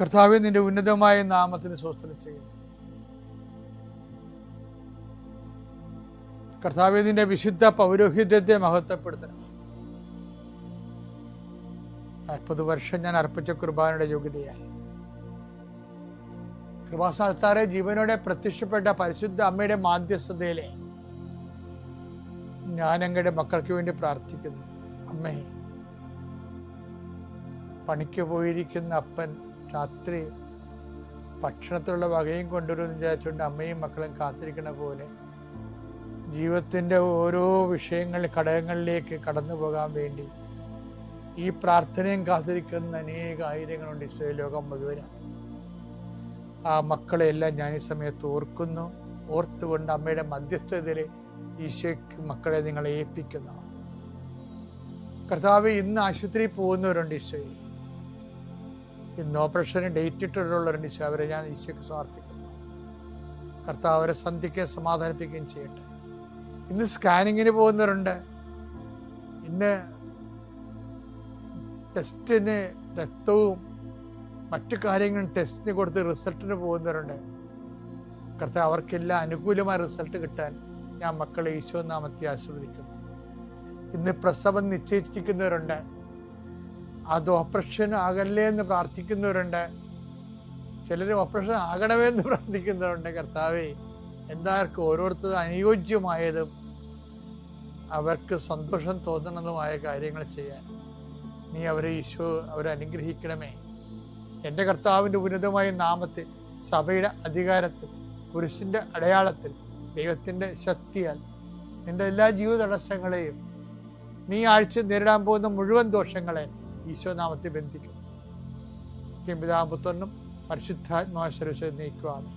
കർത്താവേ, നിന്റെ ഉന്നതമായ നാമത്തിന് സ്തോത്രം ചെയ്യുന്നു. കർത്താവേ, നിന്റെ വിശുദ്ധ പൗരോഹിത്യത്തെ മഹത്വപ്പെടുത്തണം. 40 വർഷം ഞാൻ അർപ്പിച്ച കുർബാനയുടെ യോഗ്യതയാൽ കൃപാസ്ഥാനത്താറെ ജീവനോടെ പ്രത്യക്ഷപ്പെട്ട പരിശുദ്ധ അമ്മയുടെ മാധ്യസ്ഥതയിലെ ഞാൻ അങ്ങയുടെ മക്കൾക്ക് വേണ്ടി പ്രാർത്ഥിക്കുന്നു. അമ്മേ, പണിക്ക് പോയിരിക്കുന്ന അപ്പൻ രാത്രി ഭക്ഷണത്തിലുള്ള വകയും കൊണ്ടുവരുമെന്ന് വിചാരിച്ചുകൊണ്ട് അമ്മയും മക്കളും കാത്തിരിക്കണ പോലെ ജീവിതത്തിൻ്റെ ഓരോ ഘടകങ്ങളിലേക്ക് കടന്നു പോകാൻ വേണ്ടി ഈ പ്രാർത്ഥനയും കാത്തിരിക്കുന്ന അനേക ആയിരങ്ങളുണ്ട് ഇസ്രായേൽ ലോകം മുഴുവനും. ആ മക്കളെല്ലാം ഞാൻ ഈ സമയത്ത് ഓർക്കുന്നു. ഓർത്തുകൊണ്ട് അമ്മയുടെ മധ്യസ്ഥതയിൽ ഈശോയ്ക്ക് മക്കളെ നിങ്ങളെ ഏൽപ്പിക്കുന്നു. കർത്താവ്, ഇന്ന് ആശുപത്രിയിൽ പോകുന്നവരുണ്ട് ഈശോയെ. ഇന്ന് ഓപ്പറേഷന് ഡേറ്റ് ഇട്ടിട്ടുള്ളവരുണ്ട് ഈശോ. അവരെ ഞാൻ ഈശോയ്ക്ക് സമർപ്പിക്കുന്നു. കർത്താവ് അവരെ സന്ധിക്കുകയും സമാധാനിപ്പിക്കുകയും ചെയ്യട്ടെ. ഇന്ന് സ്കാനിങ്ങിന് പോകുന്നവരുണ്ട്. ഇന്ന് ടെസ്റ്റിന് രക്തവും മറ്റു കാര്യങ്ങളും ടെസ്റ്റിന് കൊടുത്ത് റിസൾട്ടിന് പോകുന്നവരുണ്ട്. കർത്താവ്, അവർക്കെല്ലാം അനുകൂലമായ റിസൾട്ട് കിട്ടാൻ ഞാൻ മക്കളെ ഈശോ നാമത്തെ ആശീർവദിക്കുന്നു. ഇന്ന് പ്രസവം നിശ്ചയിച്ചിരിക്കുന്നവരുണ്ട്. അത് ഓപ്പറേഷൻ ആകല്ലേ എന്ന് പ്രാർത്ഥിക്കുന്നവരുണ്ട്. ചിലർ ഓപ്പറേഷൻ ആകണമേ എന്ന് പ്രാർത്ഥിക്കുന്നവരുണ്ട്. കർത്താവേ, എന്താർക്കും ഓരോരുത്തർ അനുയോജ്യമായതും അവർക്ക് സന്തോഷം തോന്നണമെന്നുമായ കാര്യങ്ങൾ ചെയ്യാൻ നീ അവരെ അനുഗ്രഹിക്കണമേ. എൻ്റെ കർത്താവിൻ്റെ ഉന്നതമായ നാമത്തിൽ, സഭയുടെ അധികാരത്തിൽ, കുരിശിൻ്റെ അടയാളത്തിൽ, ദൈവത്തിൻ്റെ ശക്തിയാൽ നിൻ്റെ എല്ലാ ജീവിത തടസ്സങ്ങളെയും നീ ആഴ്ച നേരിടാൻ പോകുന്ന മുഴുവൻ ദോഷങ്ങളെ ഈശോ നാമത്തിൽ ബന്ധിക്കുന്നു. പിതാവും പുത്രനും പരിശുദ്ധാത്മാവും നീക്കുവാമേ.